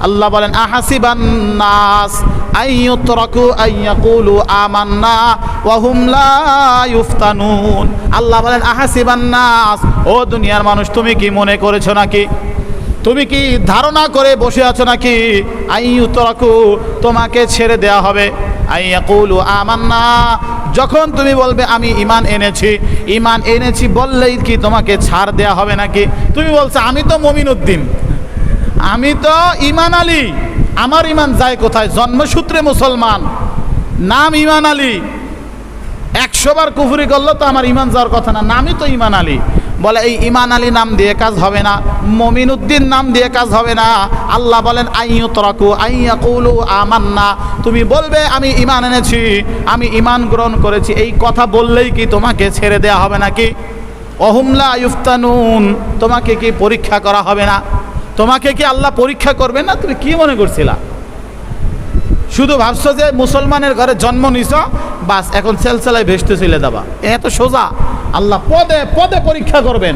আল্লাহ বলেন আহাসিবান নাস আইয়ুতরাকু আইয়াকুলু আমান্না ওয়া হুম লা ইফতানুন। আল্লাহ বলেন আহাসিবান নাস, ও দুনিয়ার মানুষ তুমি কি মনে করেছো নাকি, তুমি কি ধারণা করে বসে আছো নাকি আইয়ুতরাকু তোমাকে ছেড়ে দেয়া হবে, আইয়াকুলু আমান্না যখন তুমি বলবে আমি ঈমান এনেছি বললেই কি তোমাকে ছাড় দেয়া হবে নাকি? তুমি বলছো আমি তো মমিনুদ্দিন, আমি তো ঈমান আলী, আমার ঈমান যায় কোথায়? জন্মসূত্রে মুসলমান, নাম ঈমান আলী, 100 বার কুফরি করলো তো আমার ঈমান যাওয়ার কথা না, নামই তো ঈমান আলী। বলে এই ঈমান আলী নাম দিয়ে কাজ হবে না, মমিনুদ্দিন নাম দিয়ে কাজ হবে না। আল্লাহ বলেন আইয়ুতরাকু আইয়াকুলু আমান্না, তুমি বলবে আমি ঈমান এনেছি, আমি ঈমান গ্রহণ করেছি, এই কথা বললেই কি তোমাকে ছেড়ে দেয়া হবে নাকি? ওহুম লা ইফতানুন, তোমাকে কি পরীক্ষা করা হবে না? তোমাকে কি আল্লাহ পরীক্ষা করবে না? তুমি কি মনে করছিলা? শুধু ভাবছো যে মুসলমানের ঘরে জন্ম নিছ, বাস এখন সেলসেলায় ভেসতে চলে যাবা, এত সোজা? আল্লাহ পদে পদে পরীক্ষা করবেন।